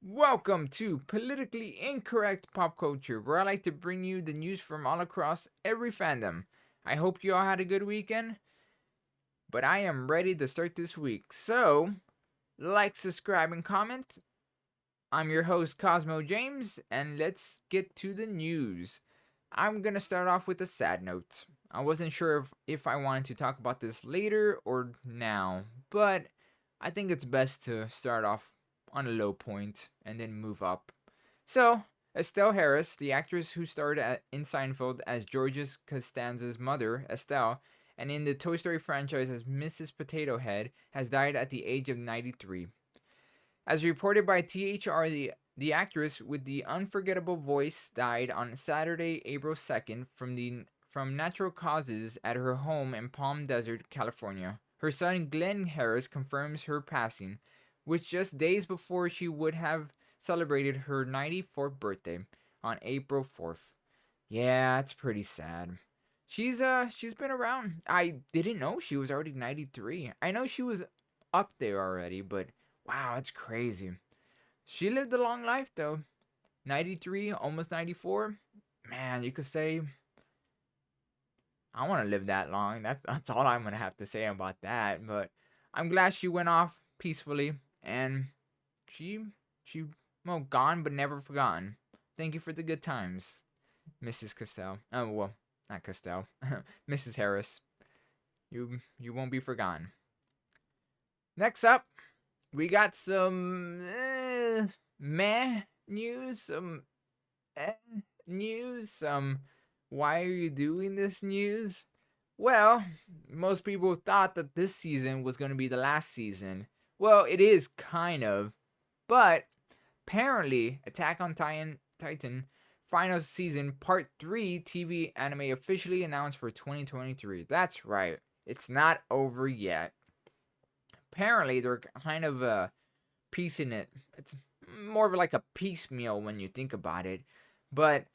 Welcome to Politically Incorrect Pop Culture, where I like to bring you the news from all across every fandom. I hope you all had a good weekend, but I am ready to start this week. So, like, subscribe, and comment. I'm your host, Cosmo James, and let's get to the news. I'm gonna start off with a sad note. I wasn't sure if I wanted to talk about this later or now, but I think it's best to start off on a low point and then move up. So, Estelle Harris, the actress who starred in Seinfeld as Georges Costanza's mother, Estelle, and in the Toy Story franchise as Mrs. Potato Head, has died at the age of 93. As reported by THR, the actress with the unforgettable voice died on Saturday, April 2nd from natural causes at her home in Palm Desert, California. Her son Glenn Harris confirms her passing, which just days before she would have celebrated her 94th birthday on April 4th. Yeah, it's pretty sad. She's been around. I didn't know she was already 93. I know she was up there already, but wow, it's crazy. She lived a long life though. 93, almost 94. Man, you could say I want to live that long. That's all I'm going to have to say about that, but I'm glad she went off peacefully and she she well gone but never forgotten. Thank you for the good times, Mrs. Castell. Oh well, not Castell. Mrs. Harris. You won't be forgotten. Next up, we got some meh news, some eh news, some why are you doing this news? Well, most people thought that this season was going to be the last season. Well, it is kind of, but apparently, Titan final season part 3 TV anime officially announced for 2023. That's right. It's not over yet. Apparently, they're kind of piecing it. It's more of like a piecemeal when you think about it. But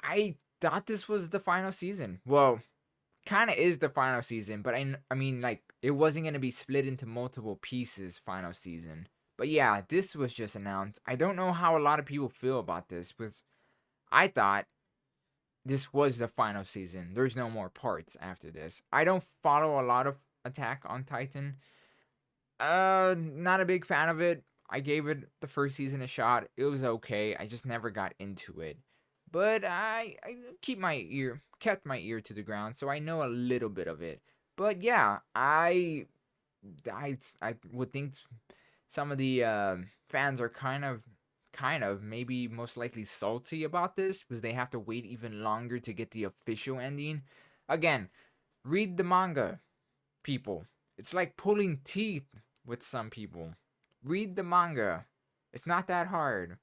I thought this was the final season. Well, kind of is the final season, but I mean like it wasn't going to be split into multiple pieces final season. But yeah, this was just announced. I don't know how a lot of people feel about this because I thought this was the final season. There's no more parts after this. I don't follow a lot of Attack on Titan. Not a big fan of it. I gave it the first season a shot. It was okay. I just never got into it. But I kept my ear to the ground, so I know a little bit of it. But yeah, I would think some of the fans are kind of maybe most likely salty about this because they have to wait even longer to get the official ending. Again, read the manga, people. It's like pulling teeth with some people. Read the manga. It's not that hard.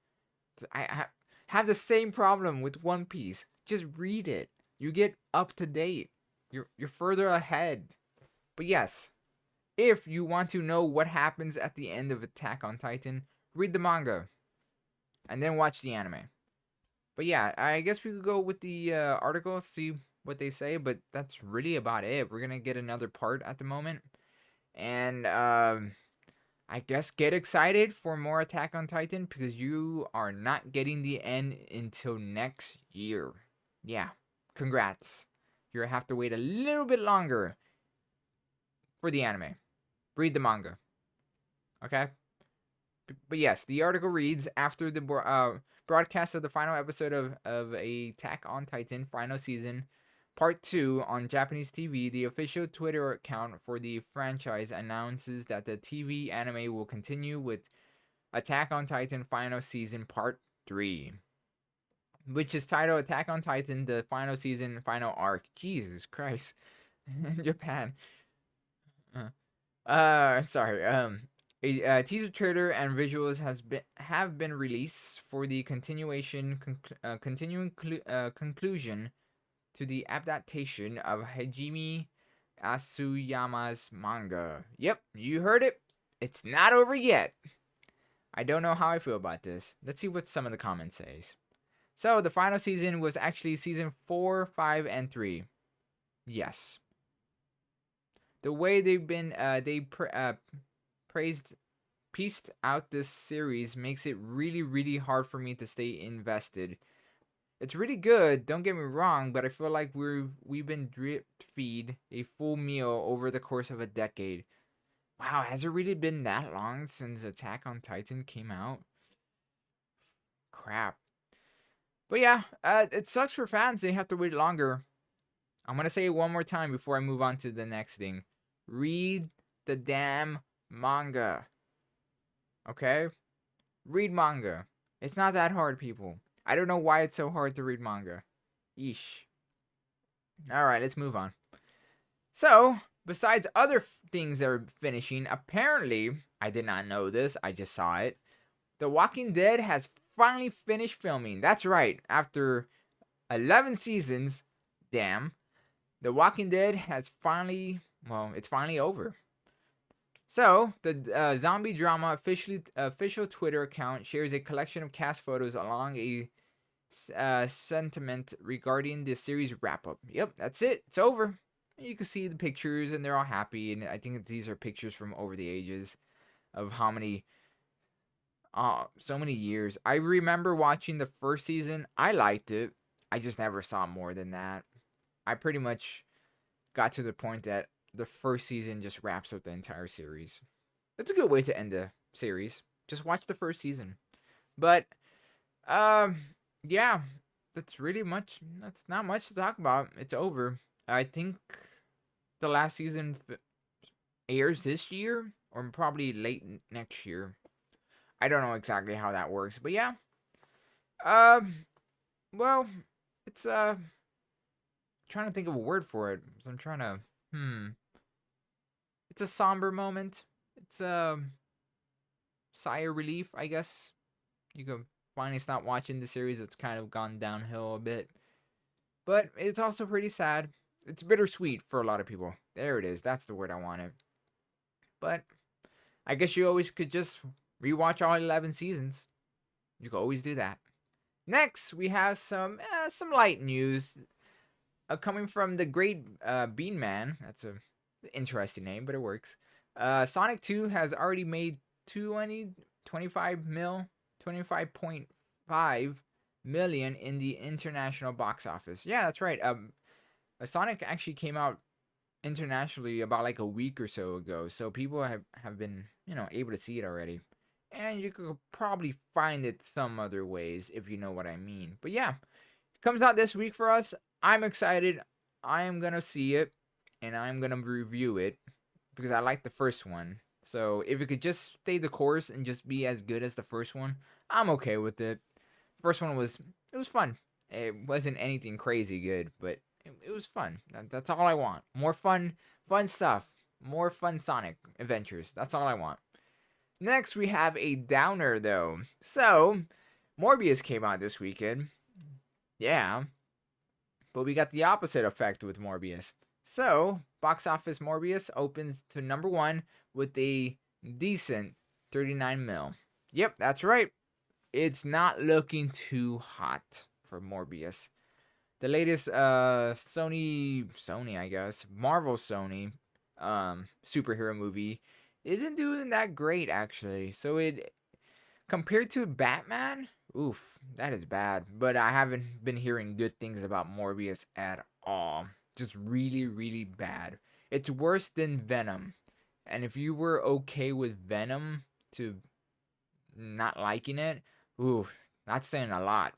I have the same problem with One Piece. Just read it. You get up to date. You're further ahead. But yes, if you want to know what happens at the end of Attack on Titan, read the manga and then watch the anime. But yeah, I guess we could go with the article, see what they say, but that's really about it. We're gonna get another part at the moment. And I guess get excited for more Attack on Titan because you are not getting the end until next year. Yeah, congrats. You're gonna have to wait a little bit longer for the anime. Read the manga, okay? But yes, the article reads after the broadcast of the final episode of Attack on Titan final season Part 2 on Japanese TV, the official Twitter account for the franchise announces that the TV anime will continue with Attack on Titan Final Season Part 3, which is titled Attack on Titan The Final Season Final Arc. Jesus Christ. Japan. Sorry. A teaser trailer and visuals have been released for the conclusion to the adaptation of Hajime Asuyama's manga. Yep, you heard it. It's not over yet. I don't know how I feel about this. Let's see what some of the comments says. So the final season was actually season 4, 5, and 3. Yes. The way they've been praised pieced out this series makes it really, really hard for me to stay invested. It's really good, don't get me wrong, but I feel like we've been drip feed a full meal over the course of a decade. Wow, has it really been that long since Attack on Titan came out? Crap. But yeah, it sucks for fans. They have to wait longer. I'm gonna say it one more time before I move on to the next thing. Read the damn manga. Okay? Read manga. It's not that hard, people. I don't know why it's so hard to read manga. Yeesh. Alright, let's move on. So, besides other things that are finishing, apparently, I did not know this, I just saw it. The Walking Dead has finally finished filming. That's right. After 11 seasons, damn, The Walking Dead has finally, well, it's finally over. So, the zombie drama official Twitter account shares a collection of cast photos along a sentiment regarding the series wrap up. Yep, that's it. It's over. You can see the pictures, and they're all happy. And I think these are pictures from over the ages of how many, so many years. I remember watching the first season. I liked it. I just never saw more than that. I pretty much got to the point that the first season just wraps up the entire series. That's a good way to end the series. Just watch the first season. But yeah, that's really much. That's not much to talk about. It's over. I think the last season airs this year or probably late next year. I don't know exactly how that works, but yeah. Well, it's trying to think of a word for it. So I'm trying to It's a somber moment. It's a sigh of relief, I guess. You can finally stop watching the series. It's kind of gone downhill a bit. But it's also pretty sad. It's bittersweet for a lot of people. There it is. That's the word I wanted. But I guess you always could just rewatch all 11 seasons. You could always do that. Next, we have some light news coming from the great Bean Man. That's a interesting name, but it works. Sonic 2 has already made 25.5 million in the international box office. Yeah, that's right. Sonic actually came out internationally about like a week or so ago, so people have been able to see it already, and you could probably find it some other ways if you know what I mean. But yeah, it comes out this week for us. I'm excited. I am gonna see it, and I'm gonna review it because I like the first one. So if it could just stay the course and just be as good as the first one, I'm okay with it. First one was fun. It wasn't anything crazy good, but it was fun. That's all I want. More fun stuff. More fun Sonic adventures. That's all I want. Next, we have a downer though. So, Morbius came out this weekend. Yeah. But we got the opposite effect with Morbius. So, box office Morbius opens to number 1 with a decent 39 mil. Yep, that's right. It's not looking too hot for Morbius. The latest Sony, I guess, Marvel Sony superhero movie isn't doing that great actually. So it compared to Batman, oof, that is bad. But I haven't been hearing good things about Morbius at all. Just really, really bad. It's worse than Venom. And if you were okay with Venom to not liking it, oof, that's saying a lot.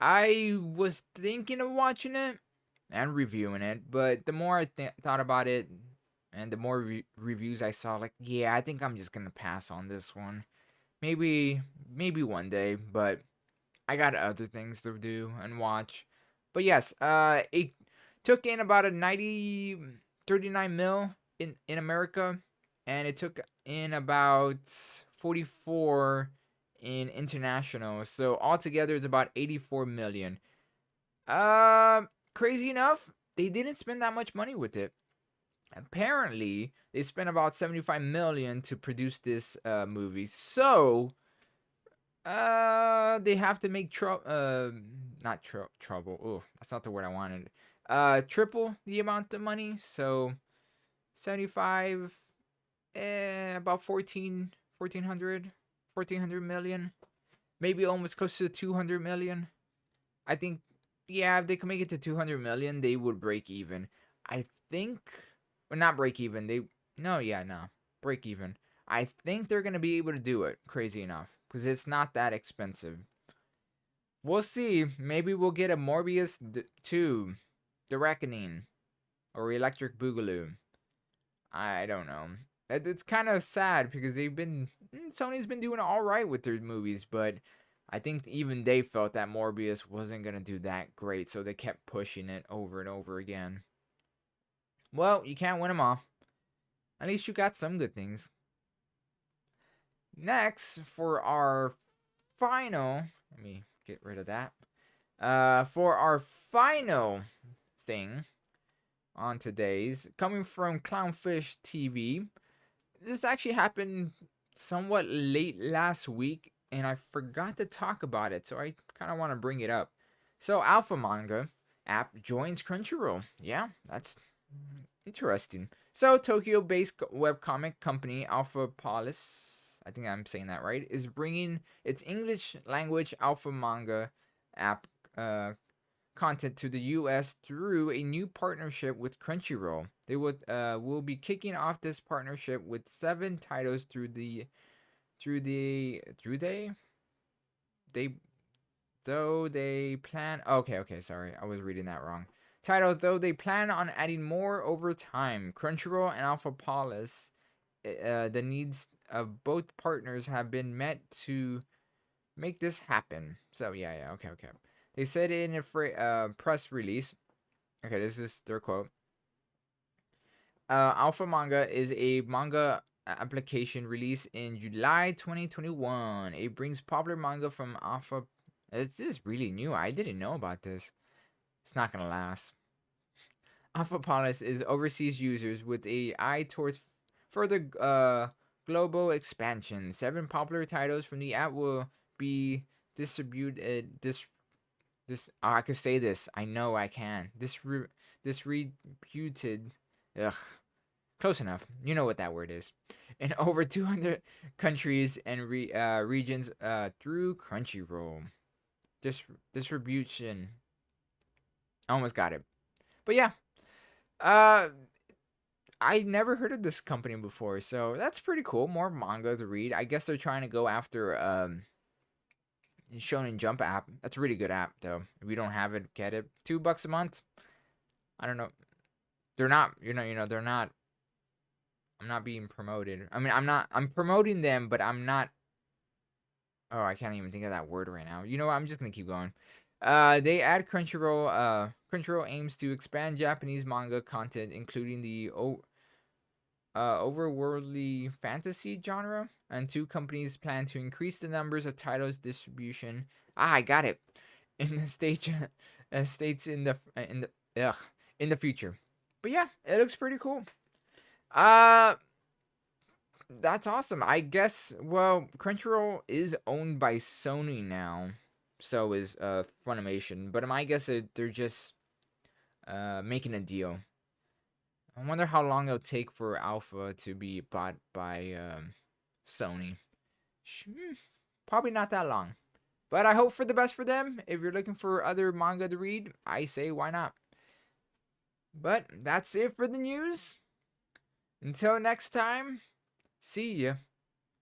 I was thinking of watching it and reviewing it, but the more I thought about it and the more reviews I saw, like, yeah, I think I'm just gonna pass on this one. Maybe one day, but I got other things to do and watch. But yes, it took in about a 39 mil in America, and it took in about 44 in international. So altogether it's about 84 million. Crazy enough, they didn't spend that much money with it. Apparently, they spent about 75 million to produce this movie. So, they have to make not trouble. Oh, that's not the word I wanted. Triple the amount of money. So, 75 about 14 1400 million, maybe almost close to 200 million. I think, yeah, if they can make it to 200 million, they would break even. I think, well, not break even. Break even. I think they're gonna be able to do it. Crazy enough, because it's not that expensive. We'll see. Maybe we'll get a Morbius 2, The Reckoning, or Electric Boogaloo. I don't know. It's kind of sad because Sony's been doing all right with their movies, but I think even they felt that Morbius wasn't gonna do that great, so they kept pushing it over and over again. Well, you can't win them all. At least you got some good things. Next, for our final, let me get rid of that. For our final thing on today's, coming from Clownfish TV. This actually happened somewhat late last week, and I forgot to talk about it, so I kind of want to bring it up. So, Alpha Manga app joins Crunchyroll. Yeah, that's interesting. So, Tokyo-based webcomic company Alpha Polis, I think I'm saying that right, is bringing its English language Alpha Manga app content to the US through a new partnership with Crunchyroll. They will be kicking off this partnership with 7 titles through they plan. Okay, sorry, I was reading that wrong. Titles, though they plan on adding more over time. Crunchyroll and Alpha Polis, the needs of both partners have been met to make this happen. So okay. They said in a press release. Okay, this is their quote. Alpha Manga is a manga application released in July 2021. It brings popular manga from Alpha. This is really new. I didn't know about this. It's not gonna last. Alpha Polis is overseas users with a eye towards further global expansion. 7 popular titles from the app will be distributed. I can say this. I know I can. Distributed. Ugh. Close enough. You know what that word is. In over 200 countries and regions through Crunchyroll. Distribution. Almost got it. But yeah. I never heard of this company before, so that's pretty cool. More manga to read. I guess they're trying to go after Shonen Jump app. That's a really good app, though. If you don't have it, get it. $2 a month. I don't know. They're not. They're not. I'm not being promoted. I mean, I'm promoting them, but I'm not. Oh, I can't even think of that word right now. You know what? I'm just gonna keep going. They add Crunchyroll. Crunchyroll aims to expand Japanese manga content, including the overworldly fantasy genre, and 2 companies plan to increase the numbers of titles distribution. I got it. In the states in the future. But yeah, it looks pretty cool. That's awesome. I guess, well, Crunchyroll is owned by Sony now. So is Funimation, but I guess they're just making a deal. I wonder how long it'll take for Alpha to be bought by Sony. Probably not that long. But I hope for the best for them. If you're looking for other manga to read, I say why not. But that's it for the news. Until next time, see ya.